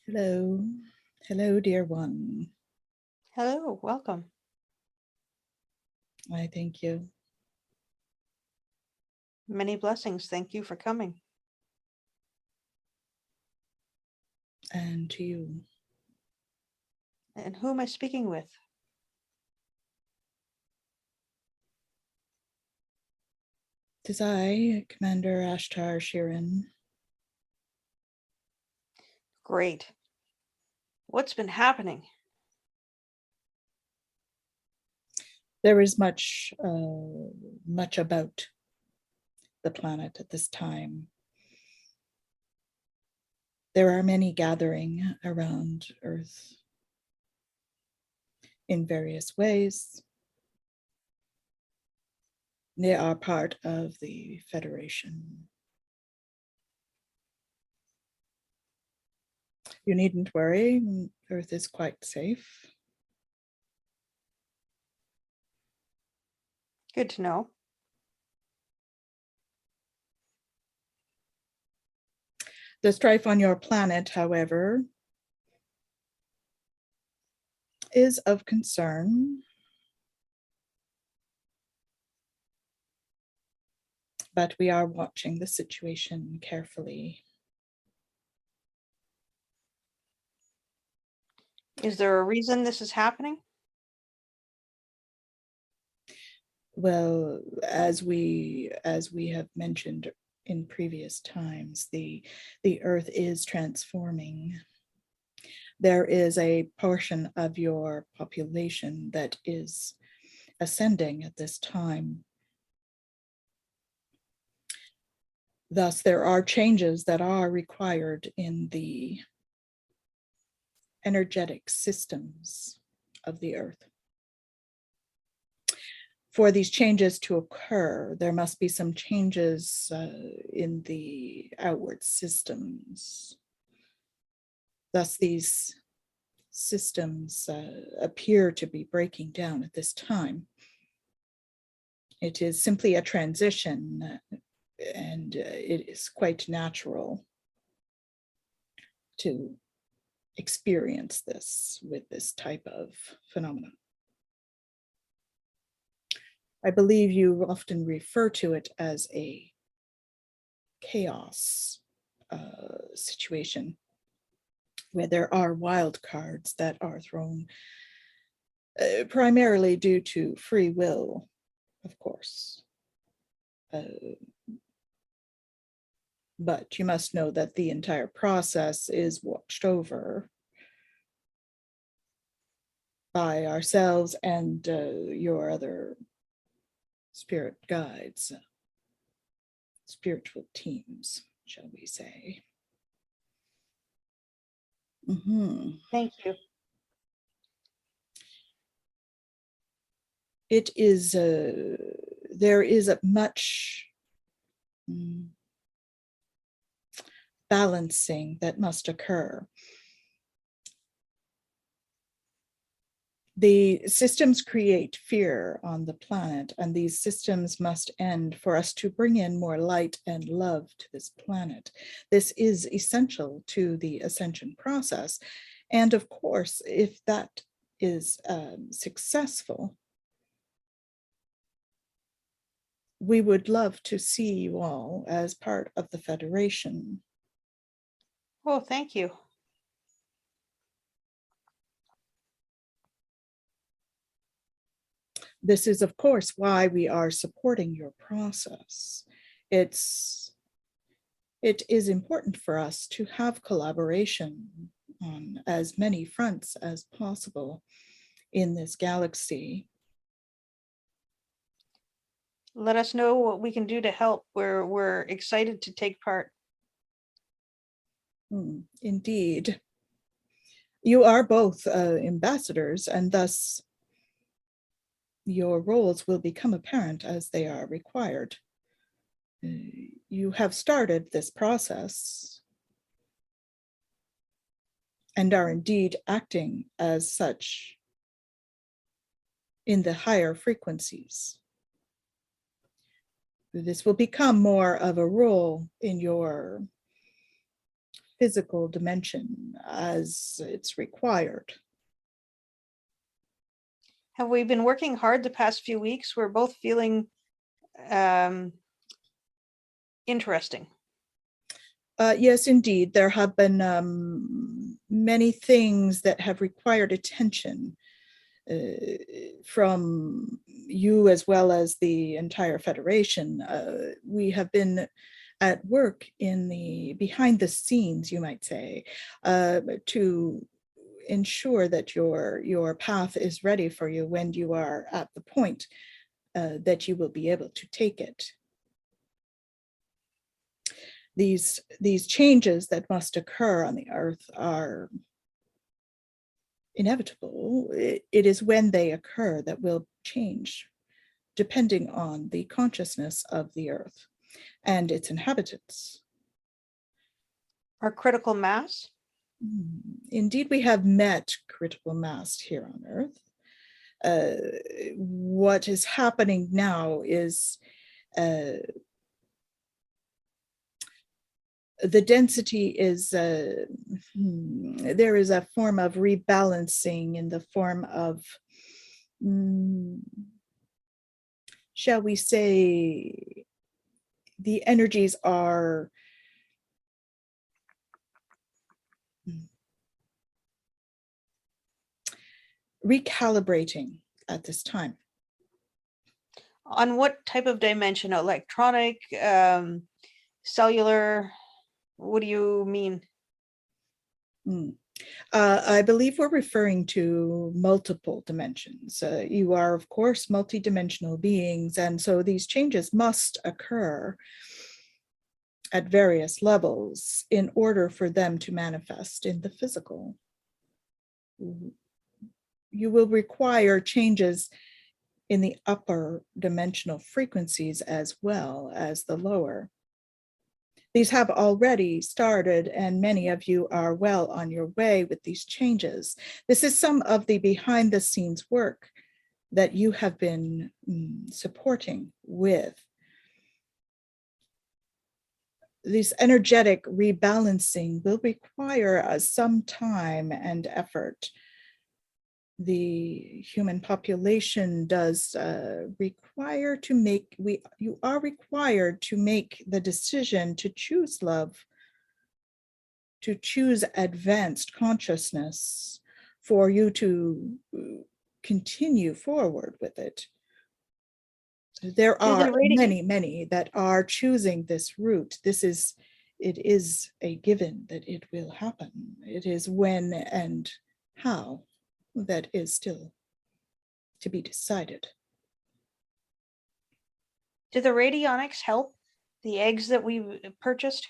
Hello. Hello, dear one. Hello, welcome. I thank you. Many blessings. Thank you for coming. And to you. And who am I speaking with? Tis I, Commander Ashtar-A. Great. What's been happening? There is much about the planet at this time. There are many gathering around Earth in various ways. They are part of the Federation. You needn't worry, Earth is quite safe. Good to know. The strife on your planet, however, is of concern. But we are watching the situation carefully. Is there a reason this is happening? Well, as we have mentioned in previous times, the Earth is transforming. There is a portion of your population that is ascending at this time. Thus, there are changes that are required in the energetic systems of the Earth. For these changes to occur, there must be some changes in the outward systems. Thus, these systems appear to be breaking down at this time. It is simply a transition, and it is quite natural to experience this with this type of phenomenon. I believe you often refer to it as a chaos situation where there are wild cards that are thrown primarily due to free will, of course. But you must know that the entire process is watched over by ourselves and your other spirit guides, spiritual teams, shall we say. Thank you. It is, there is a much balancing that must occur. The systems create fear on the planet, and these systems must end for us to bring in more light and love to this planet. This is essential to the ascension process. And of course, if that is successful, we would love to see you all as part of the Federation. Oh, thank you. This is, of course, why we are supporting your process. It is important for us to have collaboration on as many fronts as possible in this galaxy. Let us know what we can do to help. We're excited to take part. Indeed. You are both ambassadors, and thus your roles will become apparent as they are required. You have started this process and are indeed acting as such in the higher frequencies. This will become more of a role in your physical dimension as it's required. Have we been working hard the past few weeks? We're both feeling interesting. Yes, indeed. There have been many things that have required attention from you as well as the entire Federation. We have been at work in the behind the scenes, you might say, to ensure that your path is ready for you when you are at the point that you will be able to take it. These changes that must occur on the earth are inevitable. It is when they occur that will change, depending on the consciousness of the earth and its inhabitants. Our critical mass? Indeed, we have met critical mass here on earth. What is happening now is the density is, there is a form of rebalancing in the form of, shall we say, the energies are recalibrating at this time. On what type of dimension? Electronic, cellular? What do you mean? I believe we're referring to multiple dimensions. You are, of course, multidimensional beings, and so these changes must occur at various levels in order for them to manifest in the physical. You will require changes in the upper dimensional frequencies as well as the lower. These have already started, and many of you are well on your way with these changes. This is some of the behind the scenes work that you have been supporting with. This energetic rebalancing will require some time and effort. The human population does require to make, you are required to make the decision to choose love, to choose advanced consciousness, for you to continue forward with it. There are many that are choosing this route. It is a given that it will happen. It is when and how that is still to be decided. Do the radionics help? The eggs that we purchased?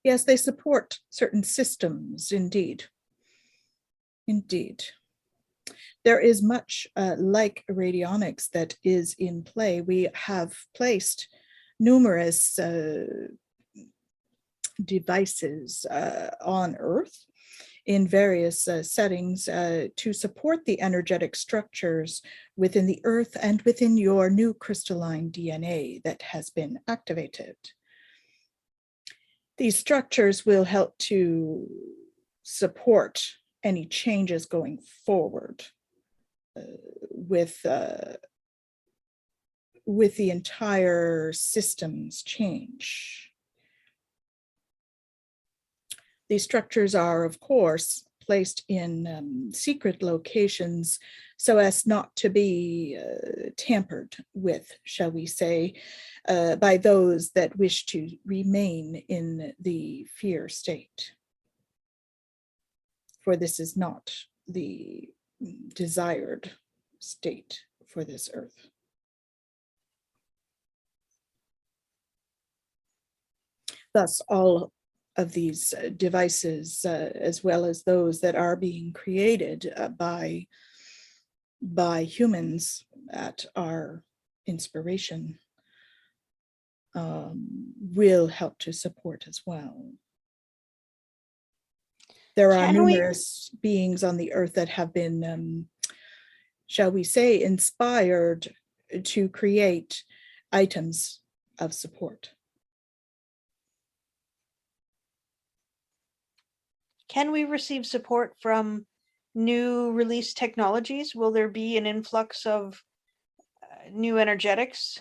Yes, they support certain systems, indeed. Indeed. There is much like radionics that is in play. We have placed numerous devices on Earth in various settings to support the energetic structures within the Earth and within your new crystalline DNA that has been activated. These structures will help to support any changes going forward with the entire system's change. These structures are, of course, placed in secret locations so as not to be tampered with, shall we say, by those that wish to remain in the fear state. For this is not the desired state for this earth. Thus, all of these devices, as well as those that are being created by humans at our inspiration, will help to support as well. There are numerous beings on the earth that have been, shall we say, inspired to create items of support. Can we receive support from new release technologies? Will there be an influx of new energetics?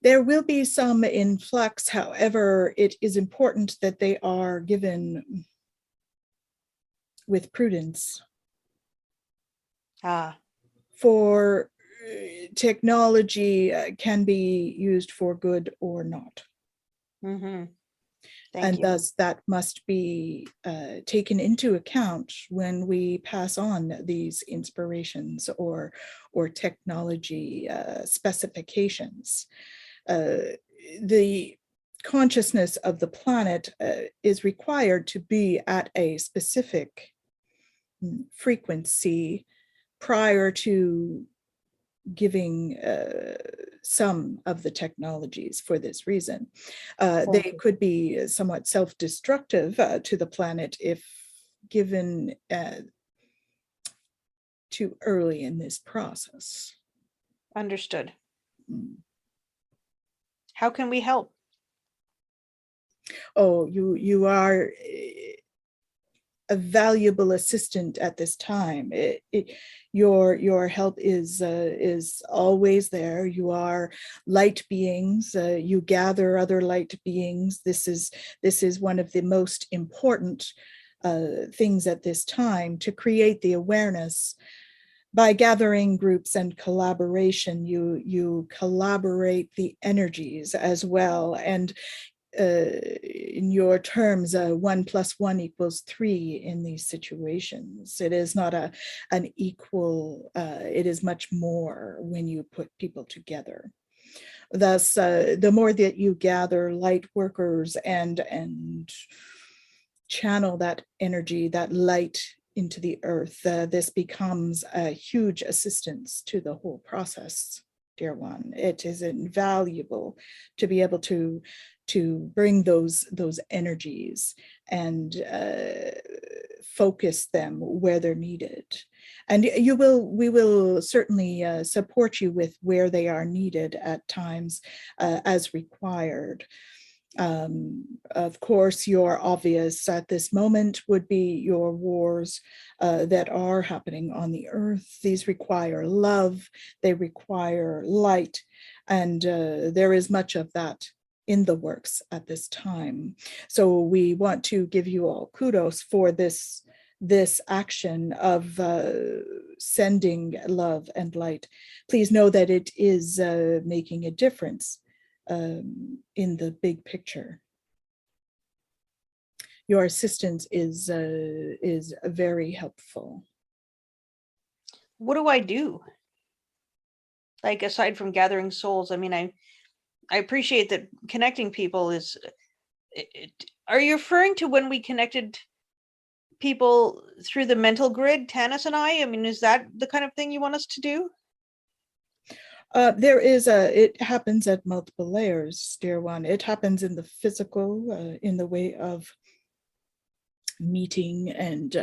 There will be some influx. However, it is important that they are given with prudence. For technology can be used for good or not. Mm-hmm. And thus that must be taken into account when we pass on these inspirations or technology specifications. The consciousness of the planet is required to be at a specific frequency prior to giving some of the technologies for this reason. They could be somewhat self-destructive to the planet if given too early in this process. Understood. How can we help? Oh, you are a valuable assistant at this time. Your help is always there. You are light beings. You gather other light beings. This is one of the most important things at this time, to create the awareness. By gathering groups and collaboration, you collaborate the energies as well. And in your terms, 1 + 1 = 3 in these situations. It is not an equal, it is much more when you put people together. Thus, the more that you gather light workers and channel that energy, that light into the earth, this becomes a huge assistance to the whole process, dear one. It is invaluable to be able to bring those energies and focus them where they're needed. And we will certainly support you with where they are needed at times as required. Of course, your obvious at this moment would be your wars that are happening on the earth. These require love, they require light, and there is much of that in the works at this time. So we want to give you all kudos for this action of sending love and light. Please know that it is making a difference in the big picture. Your assistance is very helpful. What do I do? Like, aside from gathering souls, I mean, I appreciate that connecting people is, are you referring to when we connected people through the mental grid, Tanys and I? I mean, is that the kind of thing you want us to do? It happens at multiple layers, dear one. It happens in the physical, in the way of meeting and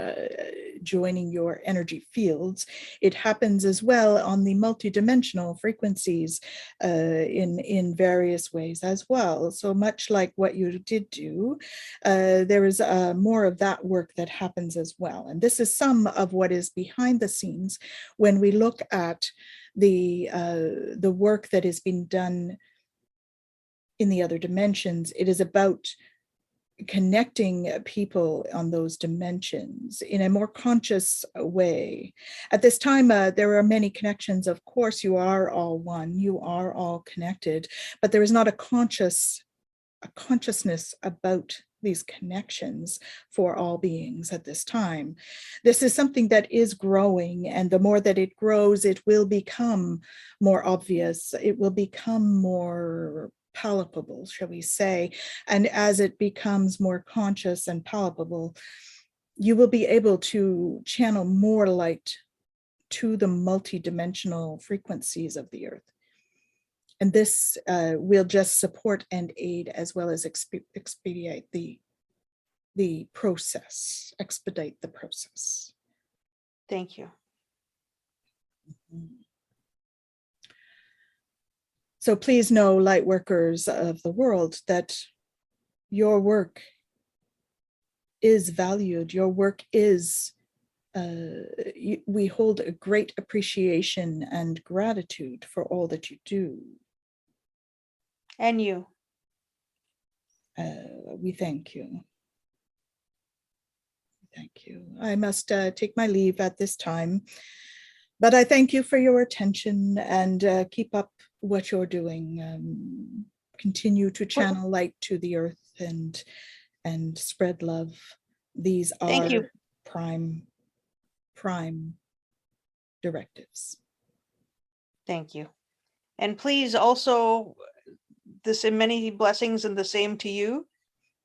joining your energy fields. It happens as well on the multidimensional frequencies in various ways as well. So much like what you did do, there is more of that work that happens as well. And this is some of what is behind the scenes when we look at the work that is being done in the other dimensions. It is about connecting people on those dimensions in a more conscious way. At this time, there are many connections. Of course, you are all one, you are all connected, but there is not a consciousness about these connections for all beings at this time. This is something that is growing, and the more that it grows, it will become more obvious. It will become more palpable, shall we say. And as it becomes more conscious and palpable, you will be able to channel more light to the multidimensional frequencies of the earth. And this will just support and aid as well as expedite the process, expedite the process. Thank you. Mm-hmm. So please know, light workers of the world, that your work is valued. Your work is, we hold a great appreciation and gratitude for all that you do. And you. We thank you. Thank you. I must take my leave at this time, but I thank you for your attention, and keep up what you're doing. Continue to channel light to the earth and spread love. These Thank you. are prime directives. Thank you. And please also, this in many blessings and the same to you.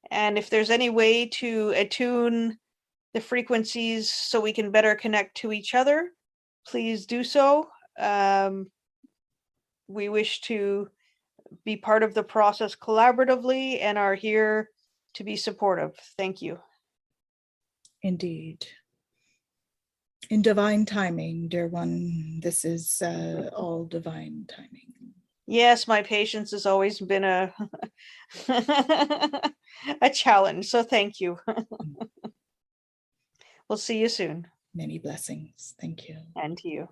And if there's any way to attune the frequencies so we can better connect to each other, please do so. We wish to be part of the process collaboratively and are here to be supportive. Thank you. Indeed. In divine timing, dear one, this is all divine timing. Yes, my patience has always been a a challenge, so thank you. We'll see you soon. Many blessings. Thank you. And to you.